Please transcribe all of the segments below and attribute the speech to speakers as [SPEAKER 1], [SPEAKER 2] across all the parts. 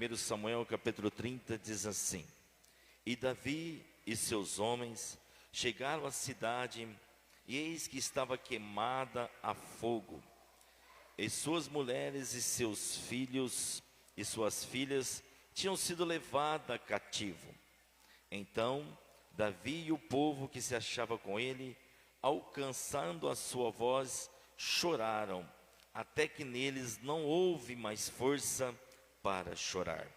[SPEAKER 1] 1 Samuel capítulo 30 diz assim: E Davi e seus homens chegaram à cidade, e eis que estava queimada a fogo, e suas mulheres e seus filhos e suas filhas tinham sido levados cativo. Então Davi e o povo que se achava com ele, alcançando a sua voz, choraram, até que neles não houve mais força para chorar.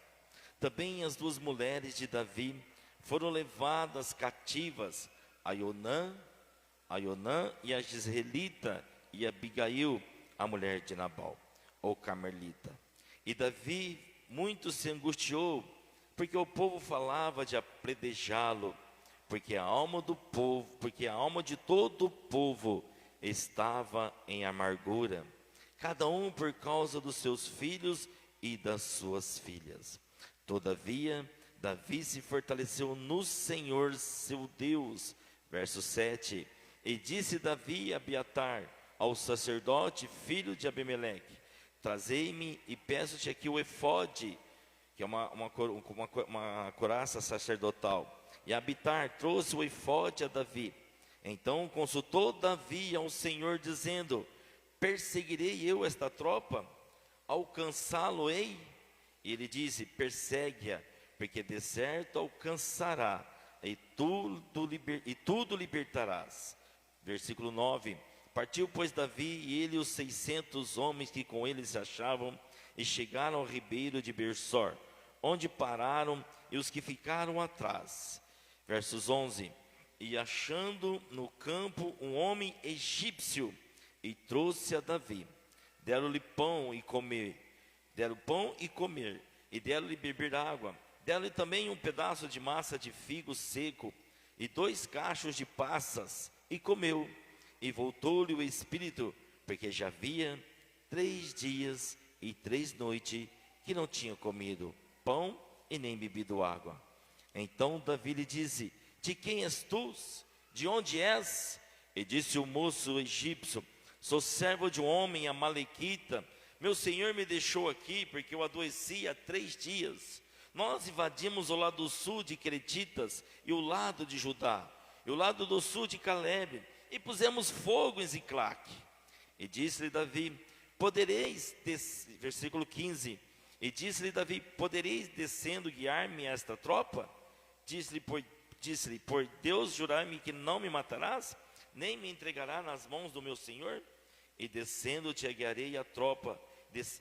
[SPEAKER 1] Também as duas mulheres de Davi foram levadas cativas, Aionã e a Jezreelita, e Abigail, a mulher de Nabal, o Carmelita. E Davi muito se angustiou, porque o povo falava de apredejá-lo, porque a alma de todo o povo estava em amargura, cada um por causa dos seus filhos e das suas filhas. Todavia, Davi se fortaleceu no Senhor seu Deus. Verso 7. E disse Davi a Abiatar, ao sacerdote, filho de Abimeleque: Trazei-me e peço-te aqui o efode, que é uma couraça sacerdotal. E Abiatar trouxe o efode a Davi. Então consultou Davi ao Senhor, dizendo: Perseguirei eu esta tropa? Alcançá-lo-ei? E ele disse: Persegue-a, porque de certo alcançará, e tudo libertarás. Versículo 9. Partiu, pois, Davi e ele os 600 homens que com ele se achavam, e chegaram ao ribeiro de Bersor, onde pararam, e os que ficaram atrás. Versos 11. E achando no campo um homem egípcio, e trouxe a Davi. Deram-lhe pão e comer, e deram-lhe beber água. Deram-lhe também um pedaço de massa de figo seco, e 2 cachos de passas, e comeu. E voltou-lhe o espírito, porque já havia 3 dias e 3 noites que não tinha comido pão e nem bebido água. Então Davi lhe disse: De quem és tu? De onde és? E disse o moço egípcio: Sou servo de um homem amalequita. Meu senhor me deixou aqui porque eu adoeci há 3 dias. Nós invadimos o lado sul de Cretitas e o lado de Judá, e o lado do sul de Caleb, e pusemos fogo em Ziclague. E disse-lhe Davi: versículo 15. E disse-lhe Davi: Podereis descendo guiar-me a esta tropa? Disse-lhe, por Deus, jurar-me que não me matarás, nem me entregará nas mãos do meu senhor? E descendo te guiarei a tropa.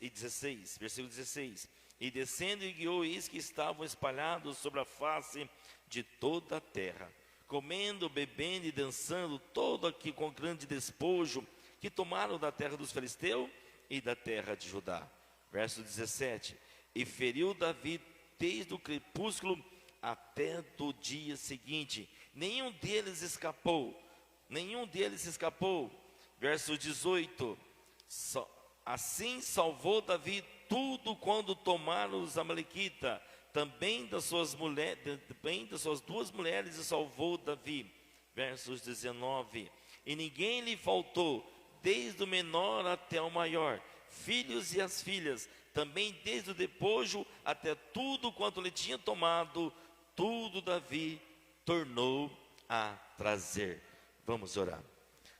[SPEAKER 1] E 16, versículo 16. E descendo e guiou, eis que estavam espalhados sobre a face de toda a terra, comendo, bebendo e dançando, todo aqui com grande despojo, que tomaram da terra dos filisteus e da terra de Judá. Verso 17. E feriu Davi desde o crepúsculo até do dia seguinte, nenhum deles escapou. Verso 18. Assim salvou Davi tudo quando tomaram os amalequitas, também das suas 2 mulheres e salvou Davi. Versos 19. E ninguém lhe faltou, desde o menor até o maior, filhos e as filhas, também desde o despojo até tudo quanto lhe tinha tomado, tudo Davi tornou a trazer. Vamos orar.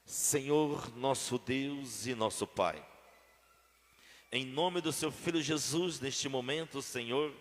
[SPEAKER 1] Senhor, nosso Deus e nosso Pai, em nome do seu Filho Jesus, neste momento, Senhor,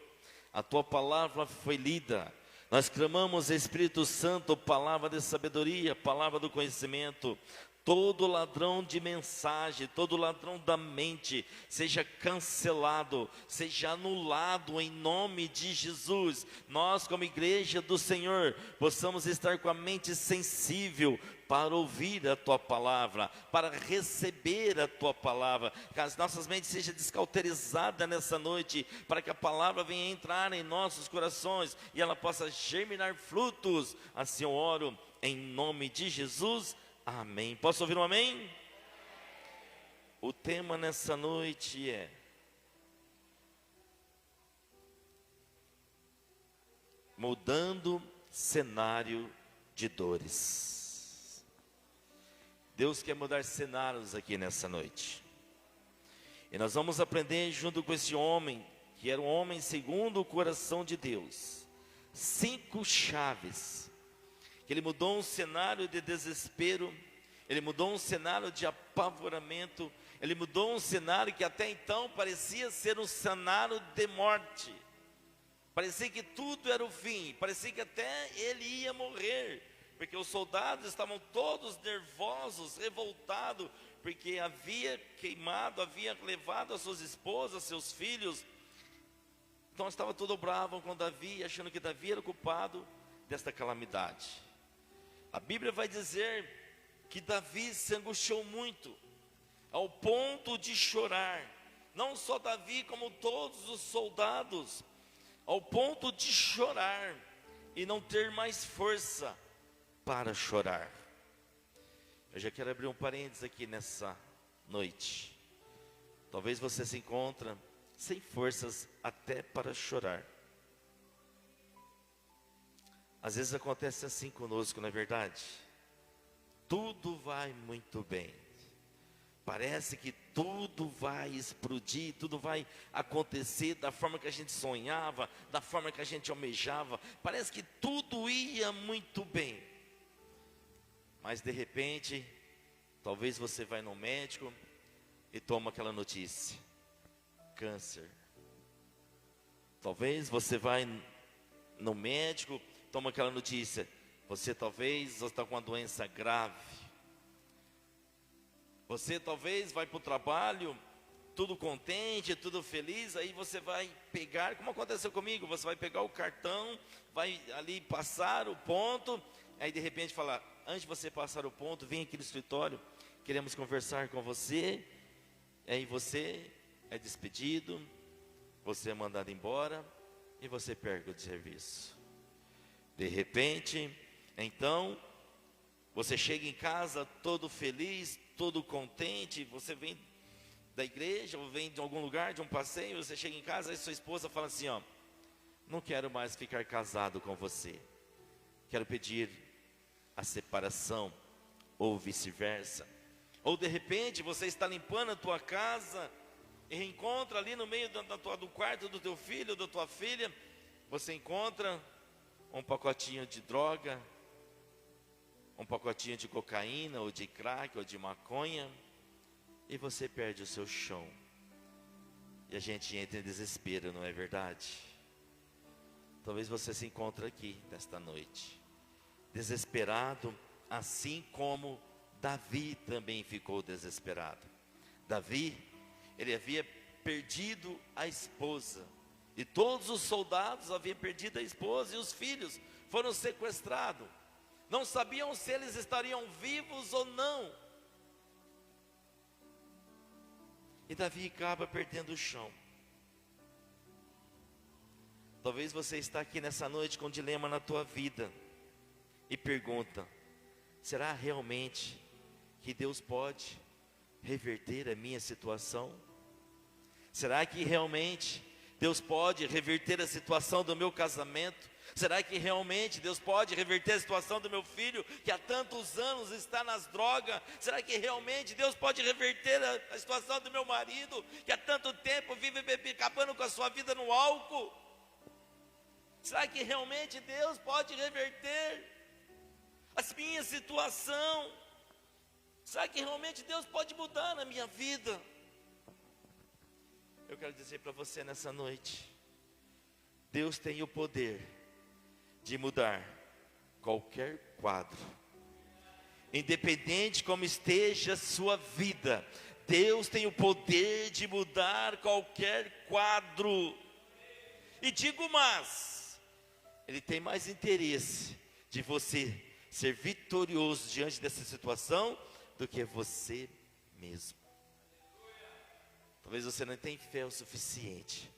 [SPEAKER 1] a Tua palavra foi lida. Nós clamamos, Espírito Santo, palavra de sabedoria, palavra do conhecimento. Todo ladrão de mensagem, todo ladrão da mente, seja cancelado, seja anulado em nome de Jesus. Nós, como igreja do Senhor, possamos estar com a mente sensível para ouvir a Tua palavra, para receber a Tua palavra, que as nossas mentes sejam descauterizadas nessa noite, para que a palavra venha entrar em nossos corações e ela possa germinar frutos. Assim eu oro em nome de Jesus. Amém. Posso ouvir um amém? O tema nessa noite é: mudando cenário de dores. Deus quer mudar cenários aqui nessa noite. E nós vamos aprender junto com esse homem que era um homem segundo o coração de Deus. 5 chaves, que ele mudou um cenário de desespero, ele mudou um cenário de apavoramento, ele mudou um cenário que até então parecia ser um cenário de morte. Parecia que tudo era o fim, parecia que até ele ia morrer, porque os soldados estavam todos nervosos, revoltados, porque havia queimado, havia levado as suas esposas, seus filhos. Então estava tudo bravo com Davi, achando que Davi era o culpado desta calamidade. A Bíblia vai dizer que Davi se angustiou muito, ao ponto de chorar. Não só Davi, como todos os soldados, ao ponto de chorar e não ter mais força para chorar. Eu já quero abrir um parênteses aqui nessa noite. Talvez você se encontre sem forças até para chorar. Às vezes acontece assim conosco, não é verdade? Tudo vai muito bem. Parece que tudo vai explodir, tudo vai acontecer da forma que a gente sonhava, da forma que a gente almejava. Parece que tudo ia muito bem. Mas de repente, talvez você vai no médico e toma aquela notícia: câncer. Talvez você vai no médico, toma aquela notícia: você talvez está com uma doença grave. Você talvez vai para o trabalho, tudo contente, tudo feliz, aí você vai pegar, como aconteceu comigo, você vai pegar o cartão, vai ali passar o ponto, aí de repente falar: antes de você passar o ponto, vem aqui no escritório, queremos conversar com você. Aí você é despedido, você é mandado embora e você perde o serviço. De repente, então, você chega em casa todo feliz, todo contente, você vem da igreja ou vem de algum lugar, de um passeio, você chega em casa e sua esposa fala assim: ó, não quero mais ficar casado com você, quero pedir a separação, ou vice-versa. Ou de repente você está limpando a tua casa e encontra ali no meio do quarto do teu filho ou da tua filha, você encontra um pacotinho de droga, um pacotinho de cocaína, ou de crack, ou de maconha, e você perde o seu chão. E a gente entra em desespero, não é verdade? Talvez você se encontre aqui nesta noite, desesperado, assim como Davi também ficou desesperado. Davi, ele havia perdido a esposa, e todos os soldados haviam perdido a esposa, e os filhos foram sequestrados. Não sabiam se eles estariam vivos ou não. E Davi acaba perdendo o chão. Talvez você está aqui nessa noite com um dilema na tua vida e pergunta: será realmente que Deus pode reverter a minha situação? Será que realmente Deus pode reverter a situação do meu casamento? Será que realmente Deus pode reverter a situação do meu filho, que há tantos anos está nas drogas? Será que realmente Deus pode reverter a situação do meu marido, que há tanto tempo vive acabando com a sua vida no álcool? Será que realmente Deus pode reverter a minha situação? Será que realmente Deus pode mudar na minha vida? Eu quero dizer para você nessa noite: Deus tem o poder de mudar qualquer quadro, independente como esteja a sua vida. Deus tem o poder de mudar qualquer quadro. E digo mais, Ele tem mais interesse de você ser vitorioso diante dessa situação do que você mesmo. Talvez você não tenha fé o suficiente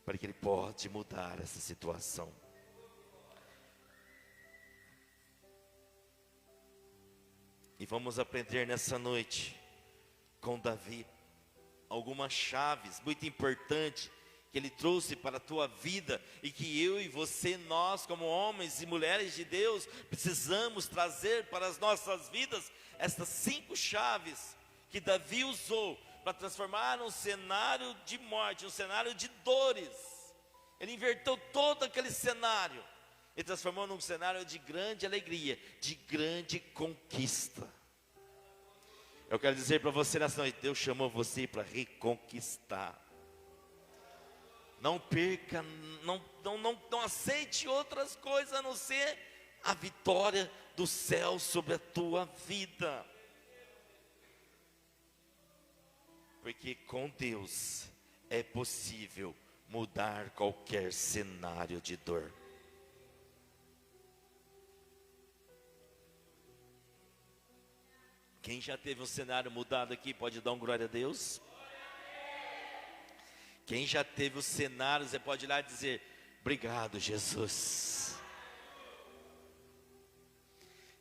[SPEAKER 1] para que Ele pode mudar essa situação. E vamos aprender nessa noite com Davi algumas chaves muito importantes que ele trouxe para a tua vida, e que eu e você, nós como homens e mulheres de Deus, precisamos trazer para as nossas vidas. Estas 5 chaves que Davi usou para transformar um cenário de morte, um cenário de dores, inverteu todo aquele cenário e transformou num cenário de grande alegria, de grande conquista. Eu quero dizer para você nessa noite, Deus chamou você para reconquistar. Não perca, não aceite outras coisas a não ser a vitória do céu sobre a tua vida. Porque com Deus é possível mudar qualquer cenário de dor. Quem já teve um cenário mudado aqui, pode dar um glória a Deus? Quem já teve o cenário, você pode ir lá e dizer, obrigado, Jesus.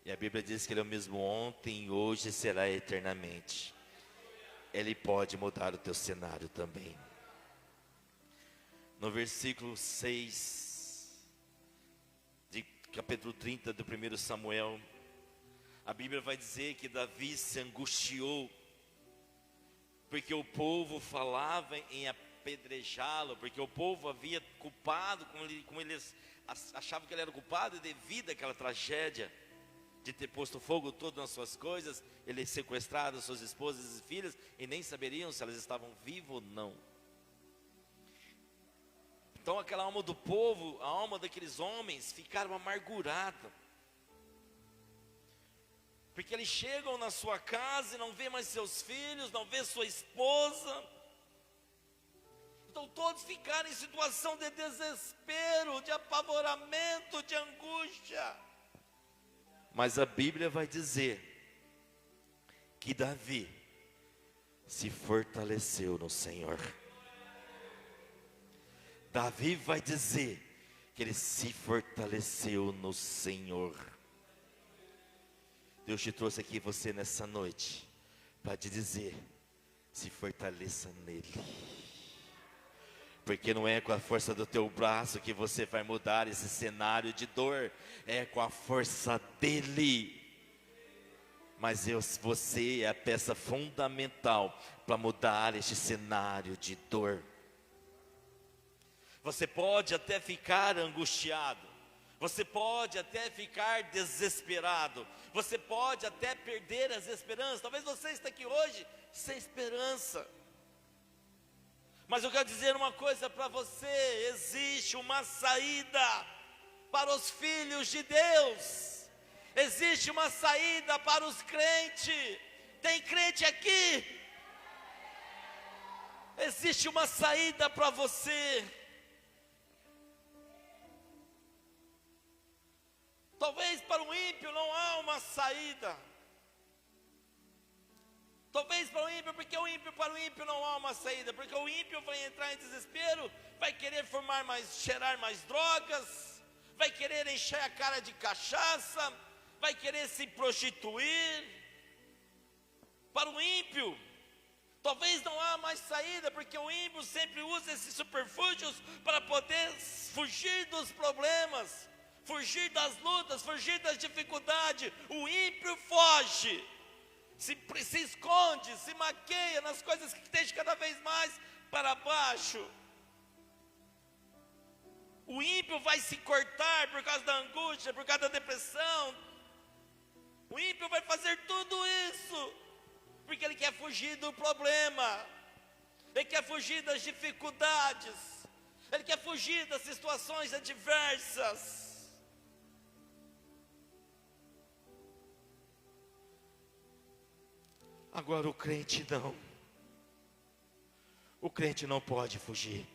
[SPEAKER 1] E a Bíblia diz que Ele é o mesmo ontem, hoje e será eternamente. Ele pode mudar o teu cenário também. No versículo 6, de capítulo 30 do 1 Samuel, a Bíblia vai dizer que Davi se angustiou, porque o povo falava em apedrejá-lo, porque o povo havia culpado, como eles achavam que ele era culpado, devido àquela tragédia de ter posto fogo todo nas suas coisas, ele sequestrado suas esposas e filhas, e nem saberiam se elas estavam vivas ou não. Então aquela alma do povo, a alma daqueles homens, ficaram amargurada, porque eles chegam na sua casa e não vê mais seus filhos, não vê sua esposa. Então todos ficaram em situação de desespero, de apavoramento, de angústia. Mas a Bíblia vai dizer que Davi se fortaleceu no Senhor. Davi vai dizer que ele se fortaleceu no Senhor. Deus te trouxe aqui você nessa noite para te dizer, se fortaleça nele. Porque não é com a força do teu braço que você vai mudar esse cenário de dor, é com a força dele. Mas você é a peça fundamental para mudar este cenário de dor. Você pode até ficar angustiado, você pode até ficar desesperado, você pode até perder as esperanças. Talvez você esteja aqui hoje sem esperança. Mas eu quero dizer uma coisa para você: existe uma saída para os filhos de Deus, existe uma saída para os crentes. Tem crente aqui? Existe uma saída para você. Talvez para o ímpio não há uma saída. Talvez para o ímpio, para o ímpio não há uma saída, porque o ímpio vai entrar em desespero, vai querer cheirar mais drogas, vai querer encher a cara de cachaça, vai querer se prostituir. Para o ímpio, talvez não há mais saída, porque o ímpio sempre usa esses subterfúgios para poder fugir dos problemas, fugir das lutas, fugir das dificuldades. O ímpio foge, se esconde, se maqueia nas coisas que deixam cada vez mais para baixo. O ímpio vai se cortar por causa da angústia, por causa da depressão. O ímpio vai fazer tudo isso porque ele quer fugir do problema, ele quer fugir das dificuldades, ele quer fugir das situações adversas. Agora o crente não. O crente não pode fugir.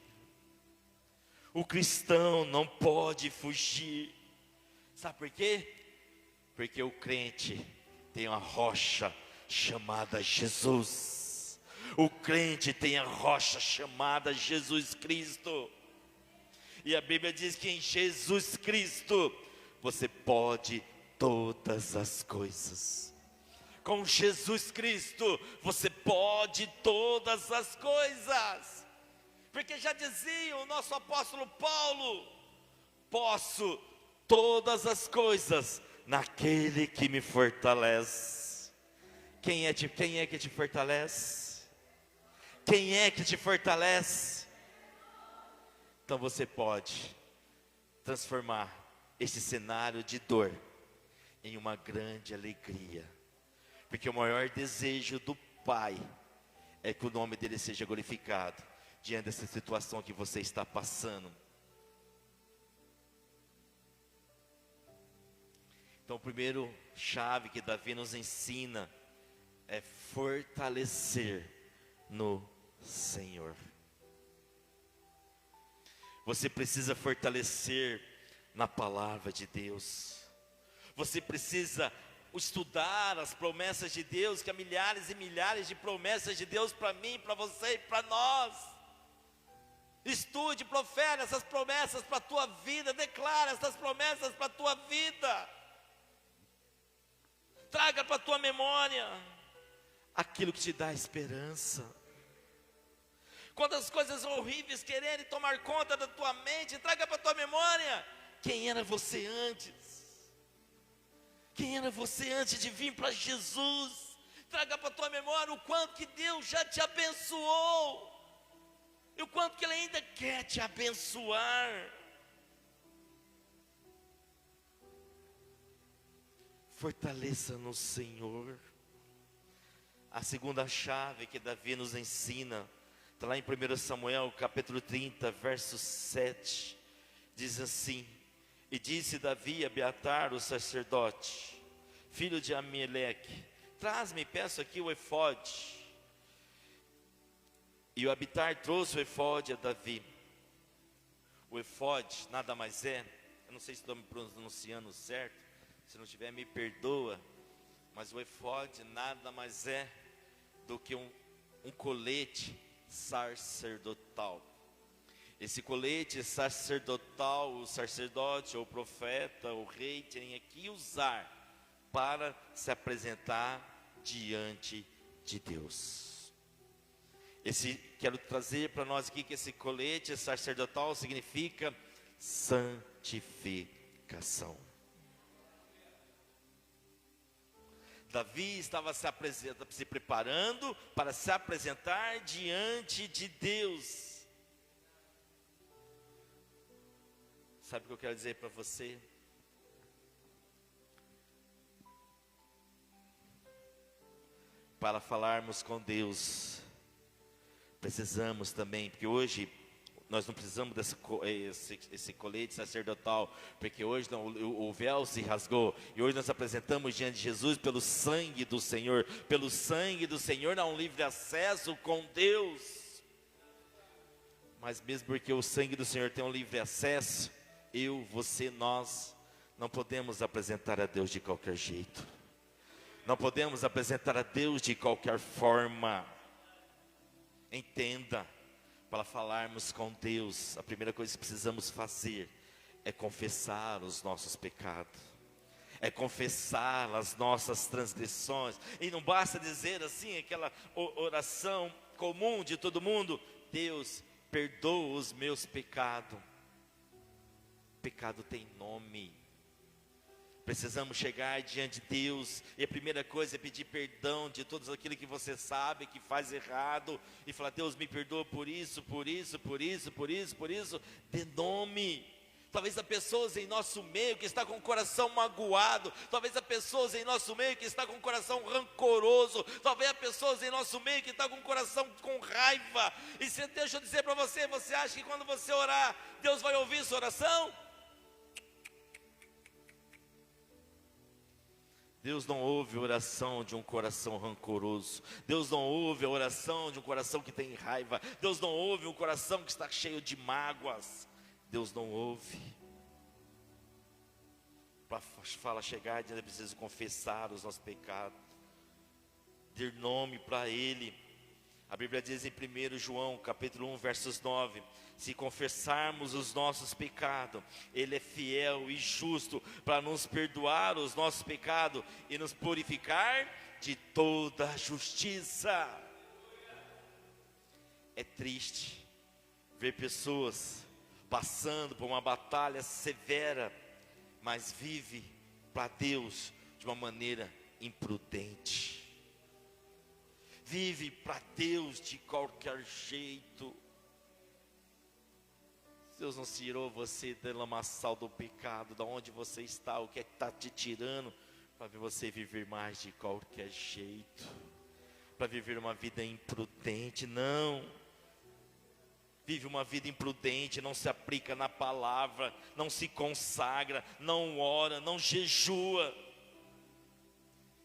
[SPEAKER 1] O cristão não pode fugir. Sabe por quê? Porque o crente tem uma rocha chamada Jesus. O crente tem a rocha chamada Jesus Cristo. E a Bíblia diz que em Jesus Cristo você pode todas as coisas. Com Jesus Cristo você pode todas as coisas. Porque já dizia o nosso apóstolo Paulo: posso todas as coisas naquele que me fortalece. Quem é que te fortalece? Quem é que te fortalece? Então você pode transformar esse cenário de dor em uma grande alegria, porque o maior desejo do Pai é que o nome dele seja glorificado diante dessa situação que você está passando. Então, o primeiro chave que Davi nos ensina é fortalecer no Senhor. Você precisa fortalecer na palavra de Deus. Você precisa estudar as promessas de Deus, que há milhares e milhares de promessas de Deus para mim, para você e para nós. Estude, profere essas promessas para a tua vida, declara essas promessas para a tua vida. Traga para a tua memória aquilo que te dá esperança. Quando as coisas horríveis quererem tomar conta da tua mente, traga para a tua memória quem era você antes. Quem era você antes de vir para Jesus? Traga para a tua memória o quanto que Deus já te abençoou. E o quanto que Ele ainda quer te abençoar. Fortaleça no Senhor. A segunda chave que Davi nos ensina está lá em 1 Samuel capítulo 30, verso 7. Diz assim: e disse Davi a Abiatar, o sacerdote, filho de Ameleque: traz-me, peço aqui o efode. E o Abiatar trouxe o efode a Davi. O efode nada mais é, eu não sei se estou me pronunciando certo, se não tiver me perdoa, mas o efode nada mais é do que um colete sacerdotal. Esse colete sacerdotal, o sacerdote, ou o profeta, o rei, tem que usar para se apresentar diante de Deus. Quero trazer para nós aqui que esse colete sacerdotal significa santificação. Davi estava se preparando para se apresentar diante de Deus. Sabe o que eu quero dizer para você? Para falarmos com Deus, precisamos também, porque hoje nós não precisamos desse colete sacerdotal, porque hoje o véu se rasgou, e hoje nós apresentamos diante de Jesus pelo sangue do Senhor. Pelo sangue do Senhor há um livre acesso com Deus. Mas mesmo porque o sangue do Senhor tem um livre acesso, eu, você, nós não podemos apresentar a Deus de qualquer jeito. Não podemos apresentar a Deus de qualquer forma. Entenda, para falarmos com Deus, a primeira coisa que precisamos fazer é confessar os nossos pecados, é confessar as nossas transgressões. E não basta dizer assim, aquela oração comum de todo mundo: Deus, perdoa os meus pecados. Pecado tem nome. Precisamos chegar diante de Deus, e a primeira coisa é pedir perdão de tudo aquilo que você sabe que faz errado, e falar: Deus, me perdoa por isso, por isso, por isso, por isso, por isso. Dê nome. Talvez há pessoas em nosso meio que está com o coração magoado, talvez há pessoas em nosso meio que está com o coração rancoroso, talvez há pessoas em nosso meio que está com o coração com raiva. E deixa eu dizer para você, você acha que quando você orar, Deus vai ouvir sua oração? Deus não ouve a oração de um coração rancoroso. Deus não ouve a oração de um coração que tem raiva. Deus não ouve um coração que está cheio de mágoas. Deus não ouve. Para chegar, ainda precisa confessar os nossos pecados, dar nome para Ele. A Bíblia diz em 1 João capítulo 1, versos 9: se confessarmos os nossos pecados, Ele é fiel e justo para nos perdoar os nossos pecados e nos purificar de toda justiça. É triste ver pessoas passando por uma batalha severa, mas vive para Deus de uma maneira imprudente. Vive para Deus de qualquer jeito. Deus não tirou você do lamaçal do pecado, da onde você está, o que é que está te tirando, para você viver mais de qualquer jeito, para viver uma vida imprudente. Não, vive uma vida imprudente, não se aplica na palavra, não se consagra, não ora, não jejua.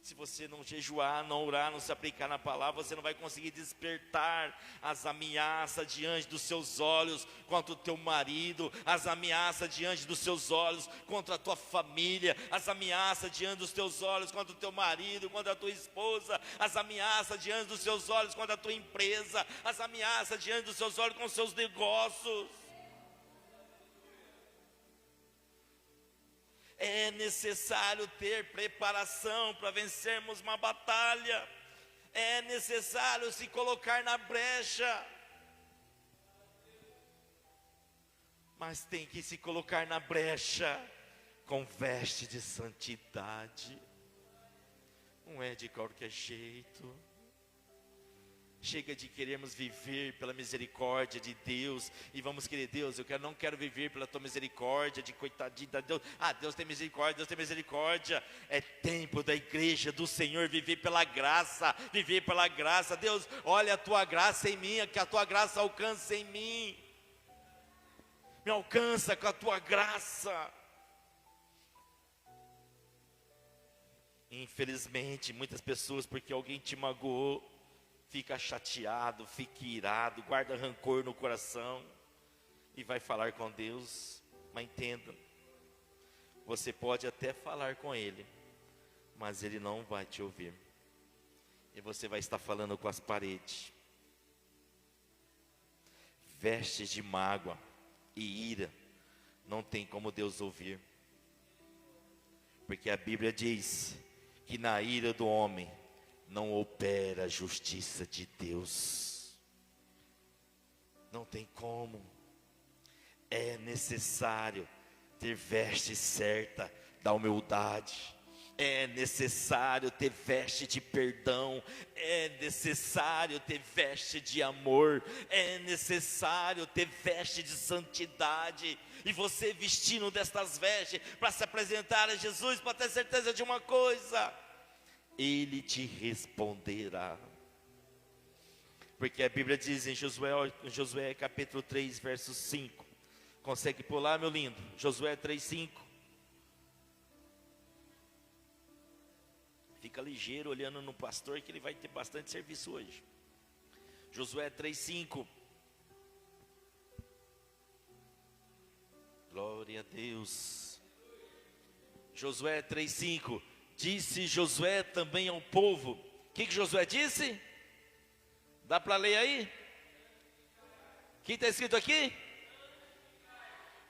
[SPEAKER 1] Se você não jejuar, não orar, não se aplicar na palavra, você não vai conseguir despertar as ameaças diante dos seus olhos contra o teu marido, as ameaças diante dos seus olhos contra a tua família, as ameaças diante dos teus olhos contra o teu marido, contra a tua esposa, as ameaças diante dos seus olhos contra a tua empresa, as ameaças diante dos seus olhos com os seus negócios. É necessário ter preparação para vencermos uma batalha. É necessário se colocar na brecha. Mas tem que se colocar na brecha com veste de santidade. Não é de qualquer jeito. Chega de querermos viver pela misericórdia de Deus e vamos querer, Deus, não quero viver pela tua misericórdia, de coitadinho da Deus. Deus tem misericórdia, Deus tem misericórdia. É tempo da igreja do Senhor viver pela graça, viver pela graça. Deus, olha a tua graça em mim, que a tua graça alcance em mim. Me alcança com a tua graça. Infelizmente, muitas pessoas, porque alguém te magoou, fica chateado, fica irado, guarda rancor no coração e vai falar com Deus. Mas entenda, você pode até falar com Ele, mas Ele não vai te ouvir, e você vai estar falando com as paredes. Vestes de mágoa e ira, não tem como Deus ouvir, porque a Bíblia diz que na ira do homem não opera a justiça de Deus. Não tem como. É necessário ter veste certa da humildade. É necessário ter veste de perdão. É necessário ter veste de amor. É necessário ter veste de santidade. E você vestindo destas vestes para se apresentar a Jesus, para ter certeza de uma coisa: Ele te responderá. Porque a Bíblia diz em Josué capítulo 3, verso 5. Consegue pular, meu lindo? Josué 3, 5. Fica ligeiro olhando no pastor, que ele vai ter bastante serviço hoje. Josué 3, 5. Glória a Deus. Josué 3, 5. Disse Josué também ao povo. O que Josué disse? Dá para ler aí? O que está escrito aqui?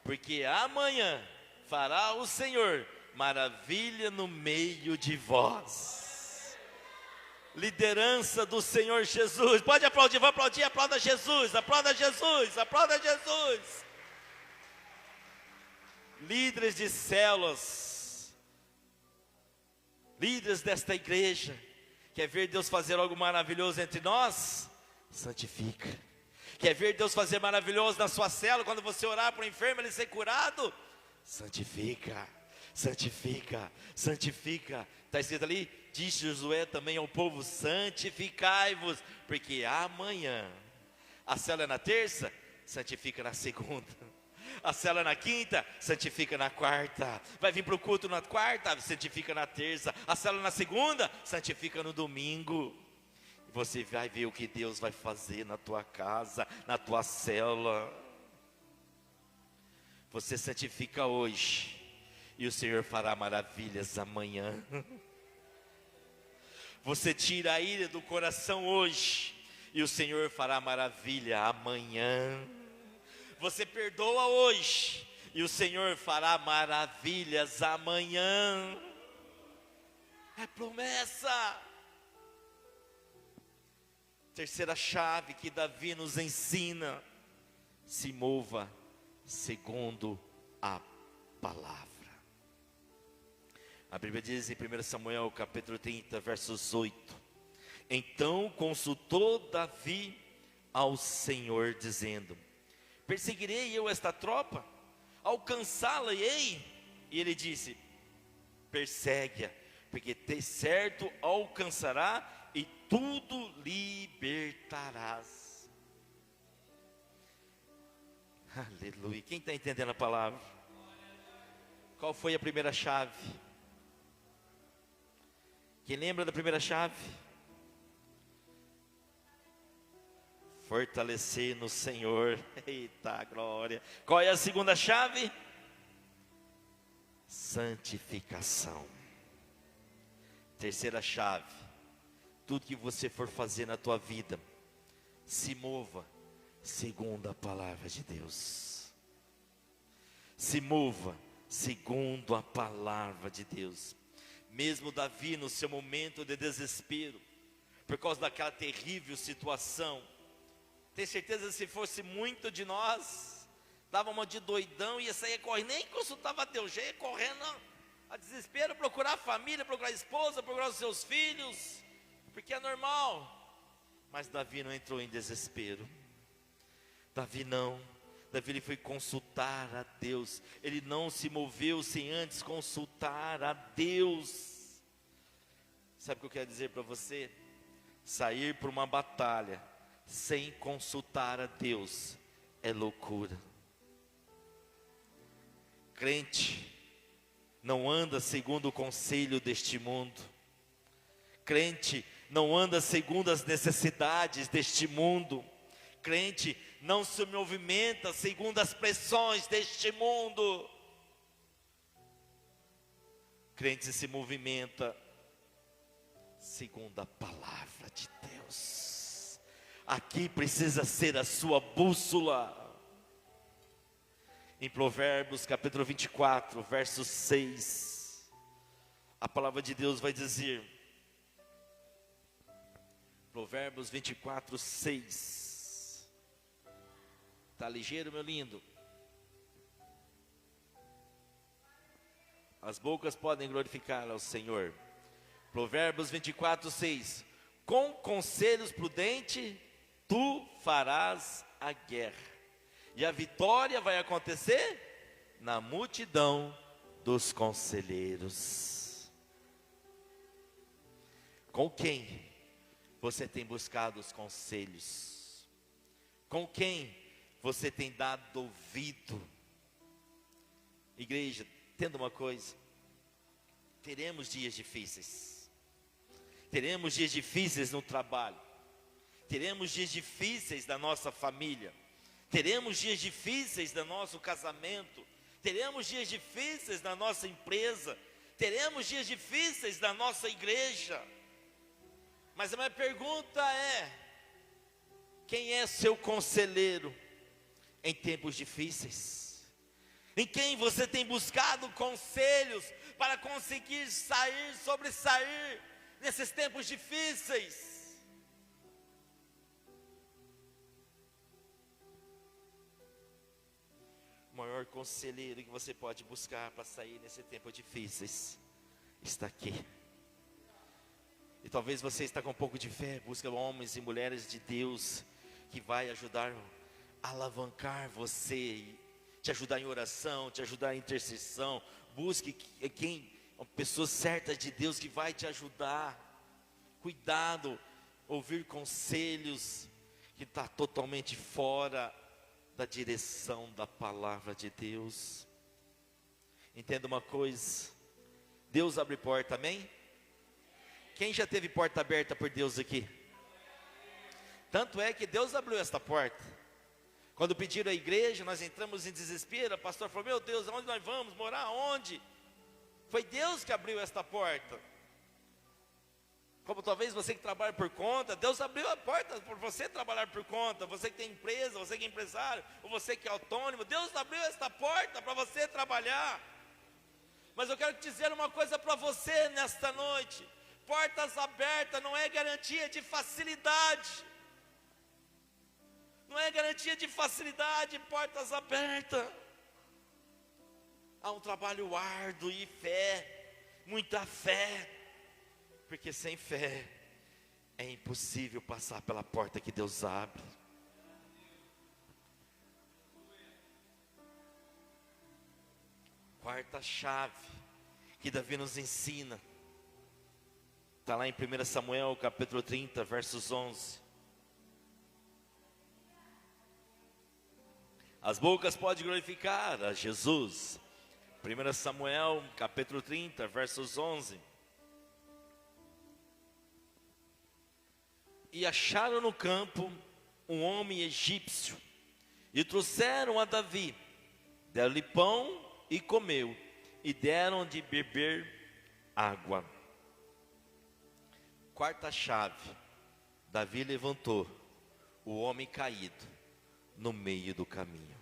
[SPEAKER 1] Porque amanhã fará o Senhor maravilha no meio de vós. Liderança do Senhor Jesus. Pode aplaudir, vou aplaudir, aplauda Jesus, aplauda Jesus, aplauda Jesus. Líderes de células, líderes desta igreja, quer ver Deus fazer algo maravilhoso entre nós? Santifica. Quer ver Deus fazer maravilhoso na sua célula, quando você orar para o enfermo ele ser curado? Santifica, santifica, santifica. Está escrito ali, disse Josué também ao povo: santificai-vos, porque amanhã, a célula é na terça, santifica na segunda. A célula na quinta, santifica na quarta. Vai vir para o culto na quarta, santifica na terça. A célula na segunda, santifica no domingo. Você vai ver o que Deus vai fazer na tua casa, na tua célula. Você santifica hoje, e o Senhor fará maravilhas amanhã. Você tira a ira do coração hoje, e o Senhor fará maravilha amanhã. Você perdoa hoje, e o Senhor fará maravilhas amanhã. É promessa. Terceira chave que Davi nos ensina: se mova segundo a palavra. A Bíblia diz em 1 Samuel capítulo 30, versos 8: então consultou Davi ao Senhor, dizendo: Perseguirei eu esta tropa? Alcançá-la-ei? E ele disse: persegue-a, porque de certo alcançará e tudo libertarás. Aleluia. Quem está entendendo a palavra? Qual foi a primeira chave? Quem lembra da primeira chave? Fortalecer no Senhor. Eita glória. Qual é a segunda chave? Santificação. Terceira chave: tudo que você for fazer na tua vida, se mova segundo a palavra de Deus. Se mova segundo a palavra de Deus. Mesmo Davi, no seu momento de desespero, por causa daquela terrível situação, tenho certeza que se fosse muito de nós, dava uma de doidão, ia sair correndo, nem consultava Deus, já ia correndo a desespero, procurar a família, procurar a esposa, procurar os seus filhos, porque é normal. Mas Davi não entrou em desespero. Davi ele foi consultar a Deus. Ele não se moveu sem antes consultar a Deus. Sabe o que eu quero dizer para você? Sair para uma batalha sem consultar a Deus é loucura. Crente não anda segundo o conselho deste mundo. Crente não anda segundo as necessidades deste mundo. Crente não se movimenta segundo as pressões deste mundo. Crente se movimenta segundo a palavra de Deus. Aqui precisa ser a sua bússola. Em Provérbios capítulo 24, verso 6, a palavra de Deus vai dizer, Provérbios 24, 6, está ligeiro, meu lindo? As bocas podem glorificar ao Senhor. Provérbios 24, 6, com conselhos prudentes, tu farás a guerra, e a vitória vai acontecer na multidão dos conselheiros. Com quem você tem buscado os conselhos? Com quem você tem dado ouvido? Igreja, entenda uma coisa: teremos dias difíceis. Teremos dias difíceis no trabalho. Teremos dias difíceis da nossa família. Teremos dias difíceis no nosso casamento. Teremos dias difíceis na nossa empresa. Teremos dias difíceis na nossa igreja. Mas a minha pergunta é: quem é seu conselheiro em tempos difíceis? Em quem você tem buscado conselhos para conseguir sobressair nesses tempos difíceis? O maior conselheiro que você pode buscar para sair nesse tempo difíceis está aqui. E talvez você está com um pouco de fé, busca homens e mulheres de Deus que vai ajudar a alavancar você, te ajudar em oração, te ajudar em intercessão. Busque pessoas certas de Deus que vai te ajudar. Cuidado, ouvir conselhos que está totalmente fora da direção da palavra de Deus. Entenda uma coisa: Deus abre porta, amém? Quem já teve porta aberta por Deus aqui? Tanto é que Deus abriu esta porta. Quando pediram a igreja, nós entramos em desespero. O pastor falou: meu Deus, aonde nós vamos morar? Onde? Foi Deus que abriu esta porta. Como talvez você que trabalha por conta, Deus abriu a porta para você trabalhar por conta. Você que tem empresa, você que é empresário, ou você que é autônomo, Deus abriu esta porta para você trabalhar. Mas eu quero te dizer uma coisa para você nesta noite: portas abertas não é garantia de facilidade. Não é garantia de facilidade, portas abertas. Há um trabalho árduo e fé, muita fé. Porque sem fé é impossível passar pela porta que Deus abre. quarta chave que Davi nos ensina está lá em 1 Samuel capítulo 30, versos 11. As bocas podem glorificar a Jesus. 1 Samuel capítulo 30, versos 11. E acharam no campo um homem egípcio, e trouxeram a Davi, deram-lhe pão e comeu, e deram de beber água. Quarta chave, Davi levantou o homem caído no meio do caminho.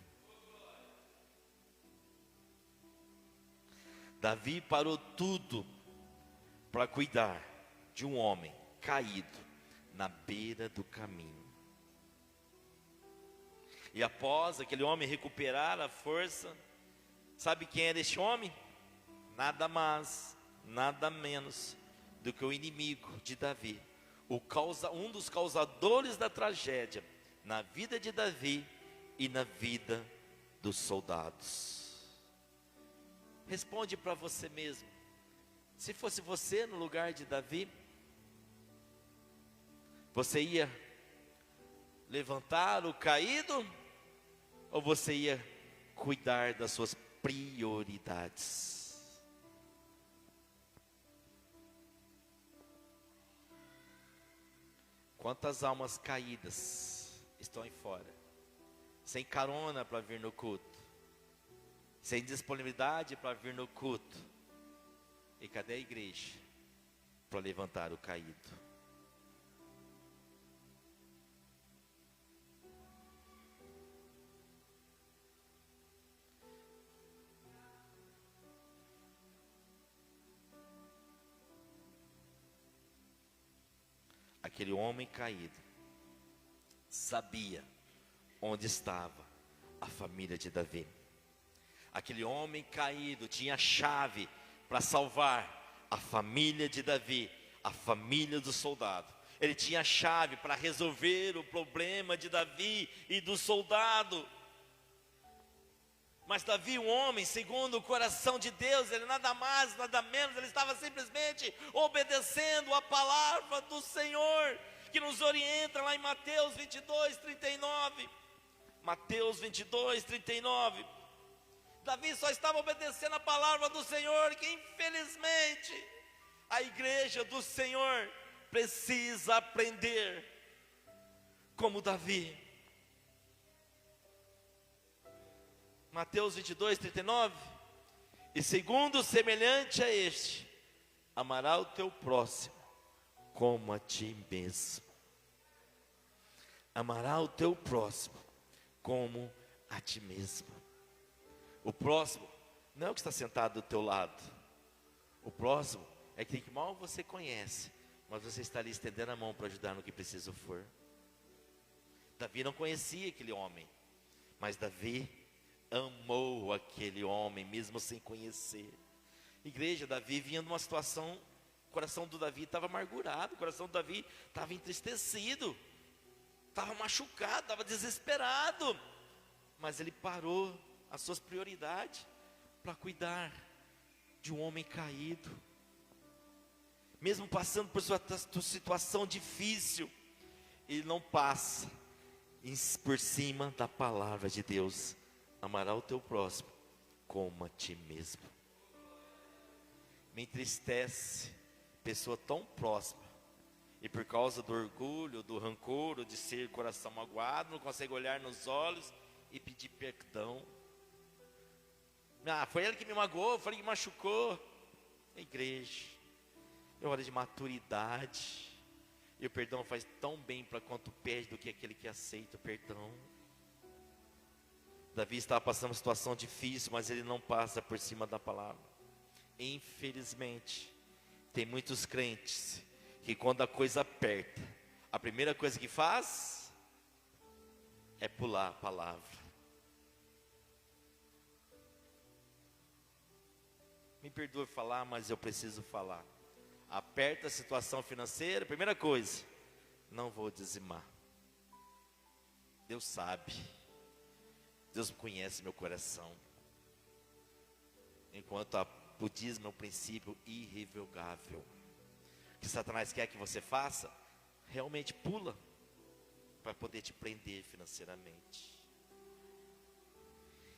[SPEAKER 1] Davi parou tudo para cuidar de um homem caído na beira do caminho. E após aquele homem recuperar a força, sabe quem era este homem? Nada mais, nada menos do que o inimigo de Davi, um dos causadores da tragédia na vida de Davi e na vida dos soldados. Responde para você mesmo: se fosse você no lugar de Davi, você ia levantar o caído ou você ia cuidar das suas prioridades? Quantas almas caídas estão aí fora, sem carona para vir no culto, sem disponibilidade para vir no culto, e cadê a igreja para levantar o caído? Aquele homem caído sabia onde estava a família de Davi. Aquele homem caído tinha a chave para salvar a família de Davi, a família do soldado. Ele tinha a chave para resolver o problema de Davi e do soldado. Mas Davi, um homem segundo o coração de Deus, ele nada mais, nada menos, ele estava simplesmente obedecendo a palavra do Senhor, que nos orienta lá em Mateus 22, 39. Mateus 22, 39. Davi só estava obedecendo a palavra do Senhor, que infelizmente a igreja do Senhor precisa aprender como Davi. Mateus 22, 39. E segundo semelhante a este, amará o teu próximo como a ti mesmo. Amará o teu próximo como a ti mesmo. O próximo não é o que está sentado do teu lado. O próximo é aquele que mal você conhece, mas você está ali estendendo a mão para ajudar no que preciso for. Davi não conhecia aquele homem, mas Davi amou aquele homem, mesmo sem conhecer. Igreja, Davi vinha numa situação, o coração do Davi estava amargurado, o coração do Davi estava entristecido, estava machucado, estava desesperado. Mas ele parou as suas prioridades para cuidar de um homem caído. Mesmo passando por sua situação difícil, ele não passa por cima da palavra de Deus. Amará o teu próximo como a ti mesmo. Me entristece pessoa tão próxima e por causa do orgulho, do rancor, de ser coração magoado, não consegue olhar nos olhos e pedir perdão. Foi ele que me magoou, foi ele que me machucou. Igreja, é hora de maturidade. E o perdão faz tão bem para quanto pede do que aquele que aceita o perdão. Davi estava passando uma situação difícil, mas ele não passa por cima da palavra. Infelizmente, tem muitos crentes que quando a coisa aperta, a primeira coisa que faz é pular a palavra. Me perdoe falar, mas eu preciso falar. Aperta a situação financeira, primeira coisa, não vou dizimar. Deus sabe. Deus conhece meu coração. Enquanto o budismo é um princípio irrevogável. O que Satanás quer que você faça, realmente pula, para poder te prender financeiramente.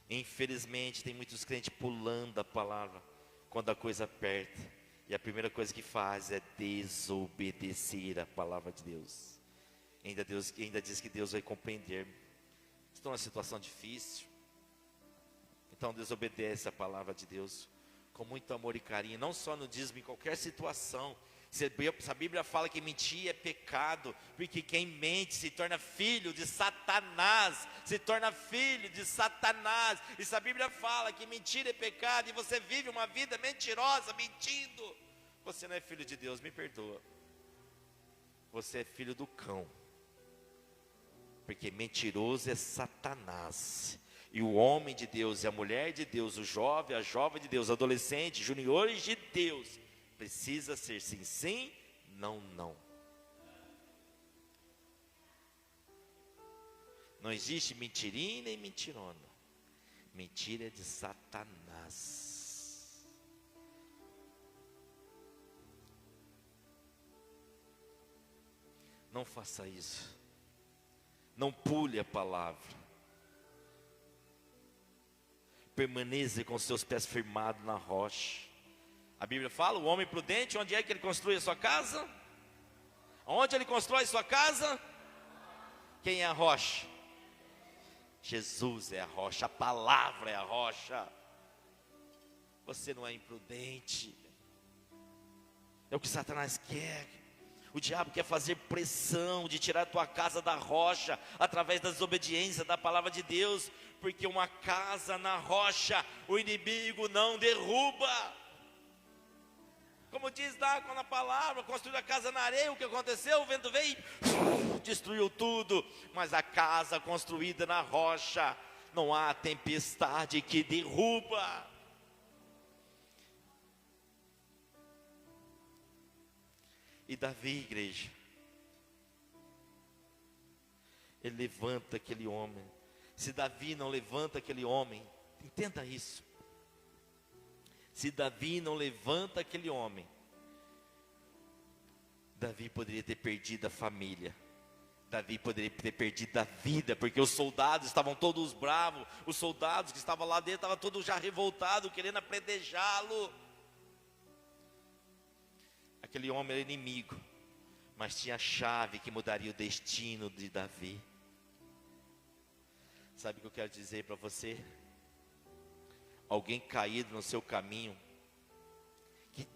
[SPEAKER 1] Infelizmente tem muitos crentes pulando a palavra quando a coisa aperta, e a primeira coisa que faz é desobedecer a palavra de Deus. Ainda diz que Deus vai compreender. Estou numa situação difícil, então desobedece a palavra de Deus com muito amor e carinho, não só no dízimo, em qualquer situação. Se a Bíblia fala que mentir é pecado, porque quem mente se torna filho de Satanás, se torna filho de Satanás. E se a Bíblia fala que mentir é pecado, e você vive uma vida mentirosa, mentindo, você não é filho de Deus, me perdoa. Você é filho do cão, porque mentiroso é Satanás. E o homem de Deus e a mulher de Deus, o jovem, a jovem de Deus, adolescente, juniores de Deus, precisa ser sim, sim, não, não. Não existe mentirinha nem mentirona. Mentira é de Satanás. Não faça isso. Não pule a palavra. Permaneça com seus pés firmados na rocha. A Bíblia fala, o homem prudente, onde é que ele construi a sua casa? Onde ele constrói a sua casa? Quem é a rocha? Jesus é a rocha, a palavra é a rocha. Você não é imprudente. É o que Satanás quer. O diabo quer fazer pressão de tirar a tua casa da rocha, através da desobediência da palavra de Deus. Porque uma casa na rocha, o inimigo não derruba. Como diz lá na palavra, construiu a casa na areia, o que aconteceu? O vento veio e destruiu tudo. Mas a casa construída na rocha, não há tempestade que derruba. E Davi, igreja, ele levanta aquele homem. Se Davi não levanta aquele homem, entenda isso. Se Davi não levanta aquele homem, Davi poderia ter perdido a família. Davi poderia ter perdido a vida, porque os soldados estavam todos bravos. Os soldados que estavam lá dentro estavam todos já revoltados, querendo apredejá-lo. Aquele homem era inimigo, mas tinha a chave que mudaria o destino de Davi. Sabe o que eu quero dizer para você? Alguém caído no seu caminho,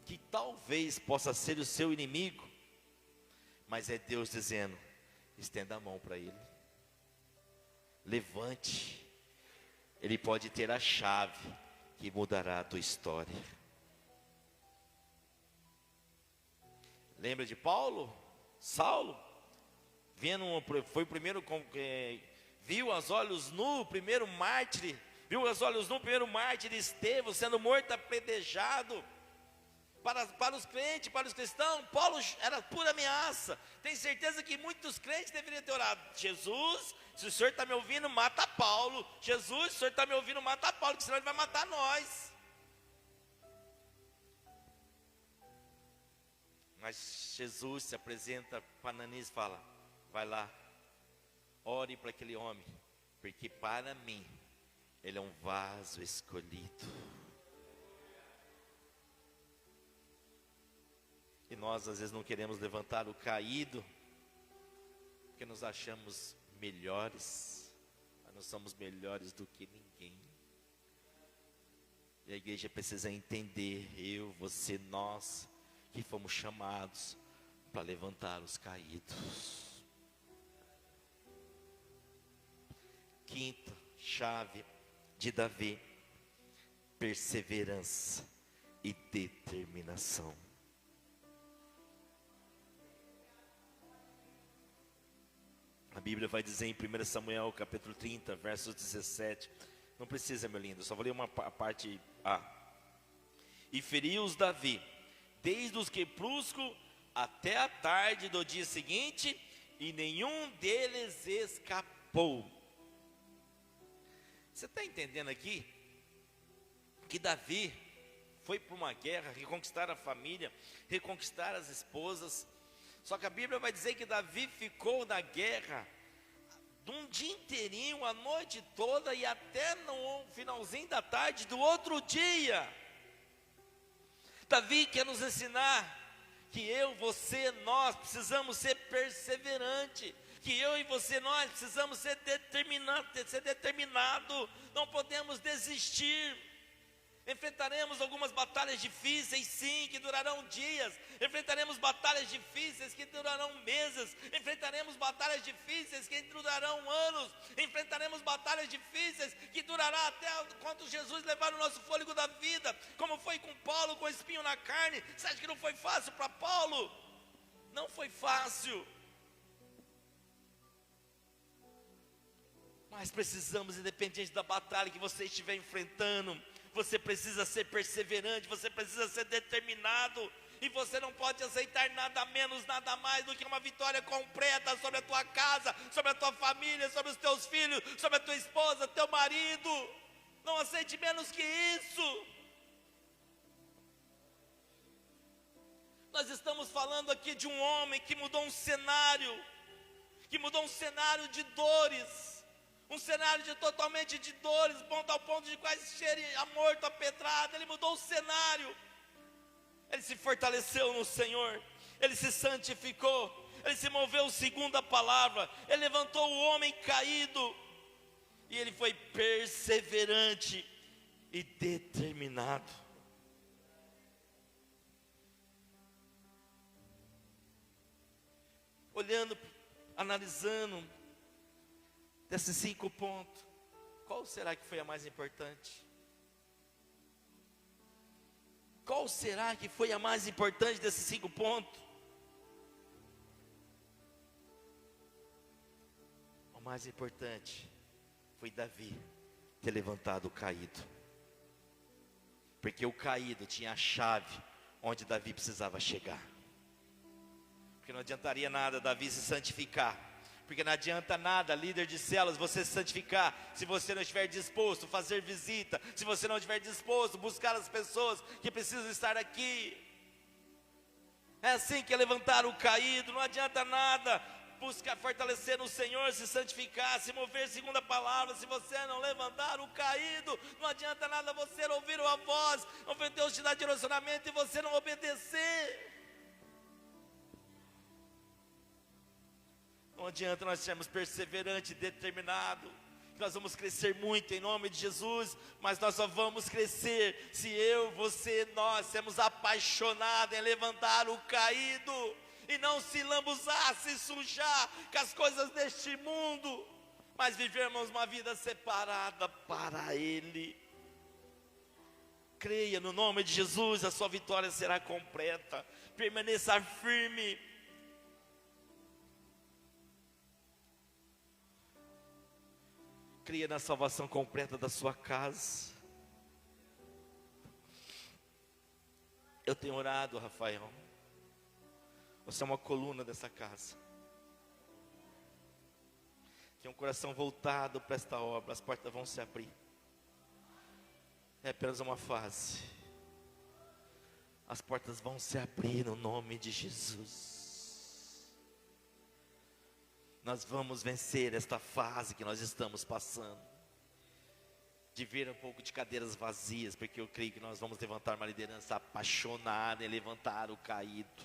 [SPEAKER 1] que talvez possa ser o seu inimigo, mas é Deus dizendo, estenda a mão para ele, levante, ele pode ter a chave que mudará a tua história. Lembra de Paulo? Saulo? Foi o primeiro, viu aos olhos nu, o primeiro mártir, viu aos olhos nu o primeiro mártir, Estevão, sendo morto apedrejado. Para os crentes, para os cristãos, Paulo era pura ameaça. Tenho certeza que muitos crentes deveriam ter orado, Jesus, se o Senhor está me ouvindo, mata Paulo. Jesus, se o Senhor está me ouvindo, mata Paulo, porque senão ele vai matar nós. Mas Jesus se apresenta para Ananias e fala, vai lá, ore para aquele homem, porque para mim, ele é um vaso escolhido. E nós às vezes não queremos levantar o caído, porque nos achamos melhores, mas não somos melhores do que ninguém. E a igreja precisa entender, eu, você, nós, que fomos chamados para levantar os caídos. Quinta chave de Davi, perseverança e determinação. A Bíblia vai dizer em 1 Samuel capítulo 30, versos 17. Não precisa, meu lindo, só vou ler a parte A. E feriu-os Davi, desde o crepúsculo até a tarde do dia seguinte, e nenhum deles escapou. Você está entendendo aqui? Que Davi foi para uma guerra, reconquistar a família, reconquistar as esposas. Só que a Bíblia vai dizer que Davi ficou na guerra de um dia inteirinho, a noite toda e até no finalzinho da tarde do outro dia. Davi quer nos ensinar que eu, você, nós precisamos ser perseverantes, que eu e você, nós precisamos ser determinados, não podemos desistir. Enfrentaremos algumas batalhas difíceis, sim, que durarão dias. Enfrentaremos batalhas difíceis que durarão meses. Enfrentaremos batalhas difíceis que durarão anos. Enfrentaremos batalhas difíceis que durará até quando Jesus levar o nosso fôlego da vida. Como foi com Paulo, com espinho na carne. Você acha que não foi fácil para Paulo? Não foi fácil. Mas precisamos, independente da batalha que você estiver enfrentando, você precisa ser perseverante, você precisa ser determinado, e você não pode aceitar nada menos, nada mais do que uma vitória completa sobre a tua casa, sobre a tua família, sobre os teus filhos, sobre a tua esposa, teu marido. Não aceite menos que isso. Nós estamos falando aqui de um homem que mudou um cenário de dores. Um cenário totalmente de dores, ao ponto de quase ser morto, apedrado. Ele mudou o cenário. Ele se fortaleceu no Senhor. Ele se santificou. Ele se moveu segundo a palavra. Ele levantou o homem caído. E ele foi perseverante e determinado. Olhando, analisando desses 5 pontos, qual será que foi a mais importante? Qual será que foi a mais importante desses 5 pontos? O mais importante foi Davi ter levantado o caído. Porque o caído tinha a chave onde Davi precisava chegar. Porque não adiantaria nada Davi se santificar. Porque não adianta nada, líder de células, você se santificar, se você não estiver disposto a fazer visita, se você não estiver disposto a buscar as pessoas que precisam estar aqui. É assim que é levantar o caído. Não adianta nada buscar fortalecer no Senhor, se santificar, se mover segundo a palavra. Se você não levantar o caído, não adianta nada você ouvir a voz, ouvir Deus te dar direcionamento e você não obedecer. Não adianta nós sermos perseverantes e determinados. Nós vamos crescer muito em nome de Jesus, mas nós só vamos crescer se eu, você, nós sermos apaixonados em levantar o caído e não se lambuzar, se sujar com as coisas deste mundo, mas vivermos uma vida separada para Ele. Creia no nome de Jesus, a sua vitória será completa. Permaneça firme. Creia na salvação completa da sua casa. Eu tenho orado, Rafael. Você é uma coluna dessa casa. Tem um coração voltado para esta obra. As portas vão se abrir. É apenas uma fase. As portas vão se abrir no nome de Jesus. Nós vamos vencer esta fase que nós estamos passando, de ver um pouco de cadeiras vazias, porque eu creio que nós vamos levantar uma liderança apaixonada em levantar o caído.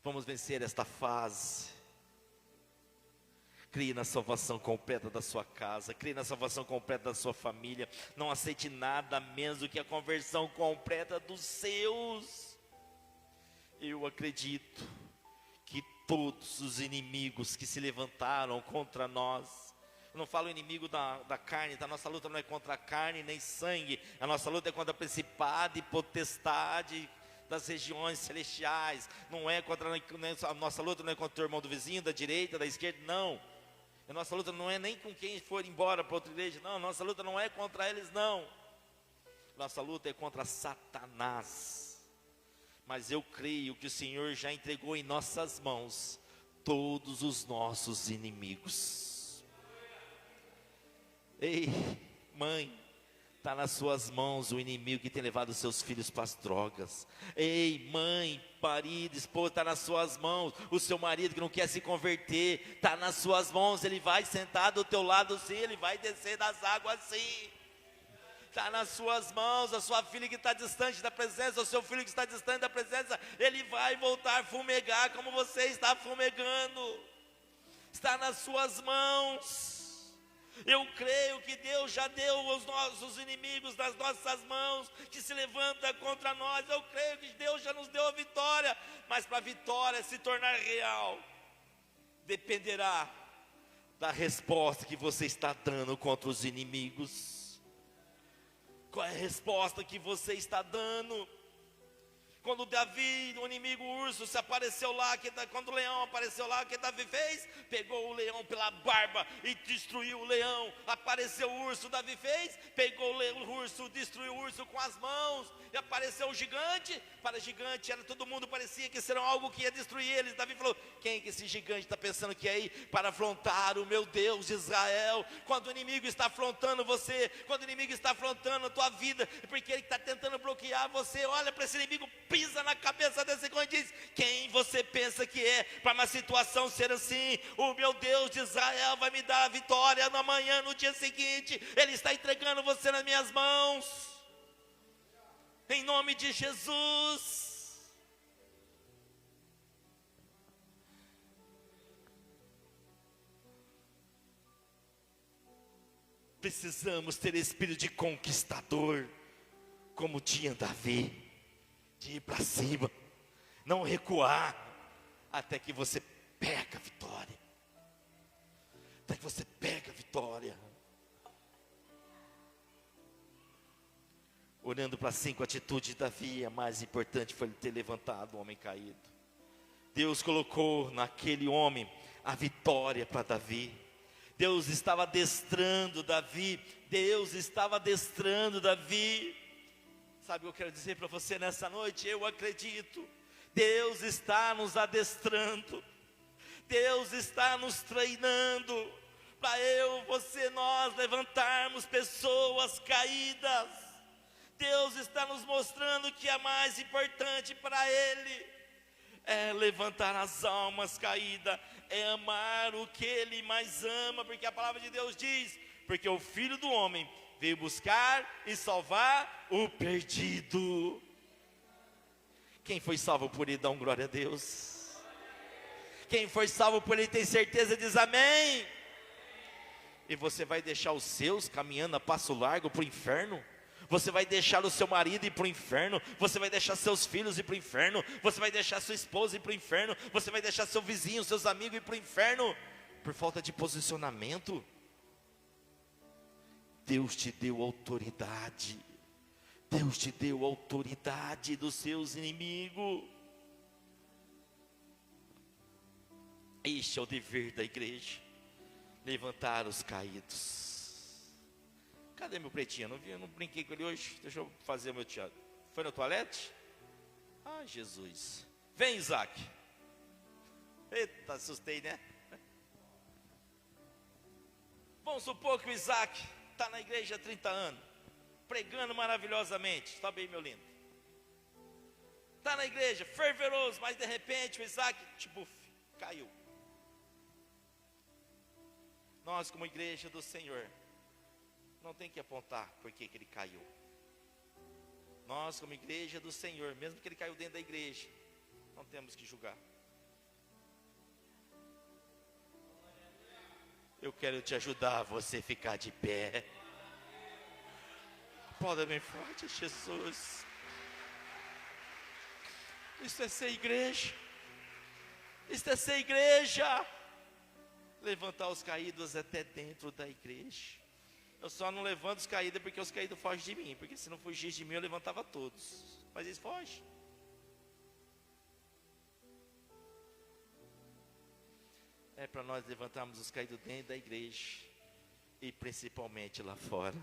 [SPEAKER 1] Vamos vencer esta fase. Crie na salvação completa da sua casa, crie na salvação completa da sua família. Não aceite nada menos do que a conversão completa dos seus. Eu acredito que todos os inimigos que se levantaram contra nós, eu não falo inimigo da carne, a nossa luta não é contra a carne nem sangue, a nossa luta é contra a principado e potestade das regiões celestiais. Não é contra, a nossa luta não é contra o irmão do vizinho, da direita, da esquerda, não. A nossa luta não é nem com quem for embora para outra igreja, não. A nossa luta não é contra eles, não. Nossa luta é contra Satanás. Mas eu creio que o Senhor já entregou em nossas mãos todos os nossos inimigos. Ei, mãe, Está nas suas mãos o inimigo que tem levado seus filhos para as drogas. Ei, mãe, marido, esposa, está nas suas mãos. O seu marido que não quer se converter, está nas suas mãos. Ele vai sentar do teu lado sim, ele vai descer das águas sim. Está nas suas mãos. A sua filha que está distante da presença, o seu filho que está distante da presença, ele vai voltar a fumegar como você está fumegando. Está nas suas mãos. Eu creio que Deus já deu os nossos inimigos nas nossas mãos, que se levanta contra nós. Eu creio que Deus já nos deu a vitória, mas para a vitória se tornar real, dependerá da resposta que você está dando contra os inimigos. Qual é a resposta que você está dando? Quando Davi, o inimigo urso, se apareceu lá, quando o leão apareceu lá, o que Davi fez? Pegou o leão pela barba e destruiu o leão. Apareceu o urso, Davi fez? Pegou o urso, destruiu o urso com as mãos. E apareceu o gigante. Para o gigante, todo mundo parecia que será algo que ia destruir eles. Davi falou: quem que esse gigante está pensando que é aí para afrontar o meu Deus de Israel? Quando o inimigo está afrontando você, quando o inimigo está afrontando a tua vida, porque ele está tentando bloquear você, olha para esse inimigo, pisa na cabeça desse e diz: quem você pensa que é para uma situação ser assim? O meu Deus de Israel vai me dar a vitória no amanhã, no dia seguinte. Ele está entregando você nas minhas mãos, em nome de Jesus. Precisamos ter espírito de conquistador, como tinha Davi, de ir para cima, não recuar, até que você pega a vitória. Até que você pega a vitória. Olhando para 5 atitudes de Davi, a mais importante foi ele ter levantado o homem caído. Deus colocou naquele homem a vitória para Davi. Deus estava adestrando Davi. Deus estava adestrando Davi. Sabe o que eu quero dizer para você nessa noite? Eu acredito. Deus está nos adestrando. Deus está nos treinando para você, nós levantarmos pessoas caídas. Deus está nos mostrando que é mais importante para Ele é levantar as almas caídas, é amar o que Ele mais ama, porque a palavra de Deus diz: porque o Filho do Homem veio buscar e salvar o perdido. Quem foi salvo por Ele, dá um glória a Deus. Quem foi salvo por Ele tem certeza, diz amém. E você vai deixar os seus caminhando a passo largo para o inferno? Você vai deixar o seu marido ir para o inferno? Você vai deixar seus filhos ir para o inferno? Você vai deixar sua esposa ir para o inferno? Você vai deixar seu vizinho, seus amigos ir para o inferno? Por falta de posicionamento? Deus te deu autoridade. Deus te deu autoridade dos seus inimigos. Este é o dever da igreja: levantar os caídos. Cadê meu pretinho? Eu não brinquei com ele hoje. Deixa eu fazer o meu teatro. Foi no toalete? Ai, Jesus. Vem, Isaac. Eita, assustei, né? Vamos supor que o Isaac está na igreja há 30 anos, pregando maravilhosamente. Está bem, meu lindo? Está na igreja, fervoroso, mas de repente o Isaac, caiu. Nós, como igreja do Senhor, não tem que apontar por que ele caiu. Nós, como igreja do Senhor, mesmo que ele caiu dentro da igreja, não temos que julgar. Eu quero te ajudar a você ficar de pé. Aplauda bem forte, Jesus. Isso é ser igreja. Isso é ser igreja. Levantar os caídos até dentro da igreja. Eu só não levanto os caídos porque os caídos fogem de mim. Porque se não fugisse de mim, eu levantava todos. Mas eles fogem. É para nós levantarmos os caídos dentro da igreja. E principalmente lá fora.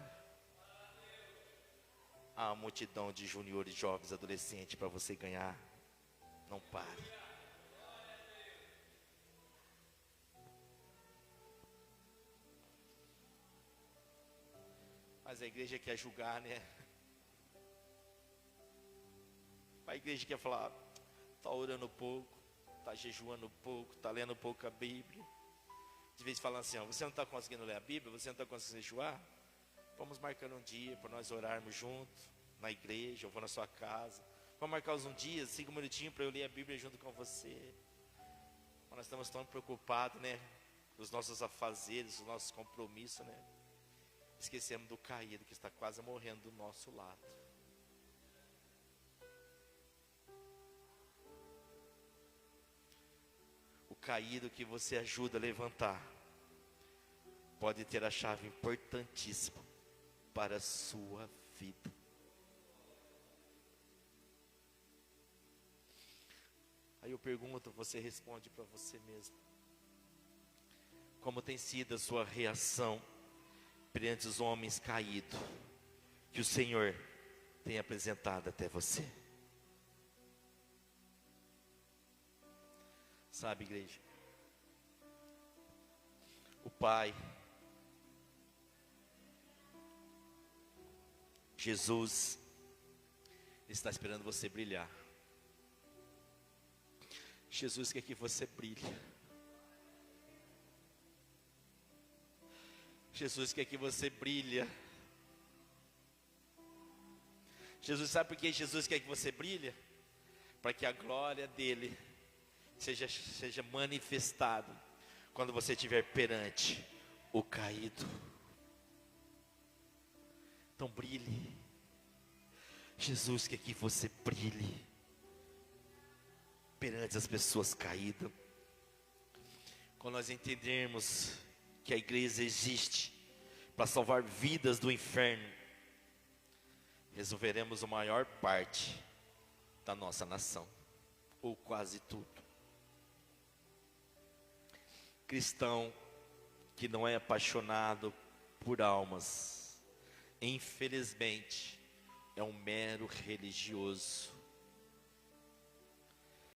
[SPEAKER 1] Há uma multidão de juniores, jovens, adolescentes para você ganhar. Não pare. Mas a igreja quer julgar, né? A igreja quer falar, está orando pouco, está jejuando pouco, está lendo pouco a Bíblia. De vez falando assim, ó, você não está conseguindo ler a Bíblia, você não está conseguindo jejuar? Vamos marcar um dia para nós orarmos juntos, na igreja, eu vou na sua casa. Vamos marcar um dia, 5 minutinhos para eu ler a Bíblia junto com você. Mas nós estamos tão preocupados, né? Os nossos afazeres, os nossos compromissos, né? Esquecemos do caído que está quase morrendo do nosso lado. O caído que você ajuda a levantar pode ter a chave importantíssima para a sua vida. Aí eu pergunto, você responde para você mesmo. Como tem sido a sua reação perante os homens caídos que o Senhor tem apresentado até você? Sabe, igreja, o Pai, Jesus, está esperando você brilhar. Jesus quer que você brilhe. Jesus quer que você brilhe. Jesus, sabe por que Jesus quer que você brilhe? Para que a glória dele seja manifestada quando você estiver perante o caído. Então brilhe. Jesus quer que você brilhe perante as pessoas caídas. Quando nós entendermos que a igreja existe para salvar vidas do inferno, resolveremos a maior parte da nossa nação, ou quase tudo. Cristão que não é apaixonado por almas, infelizmente, é um mero religioso.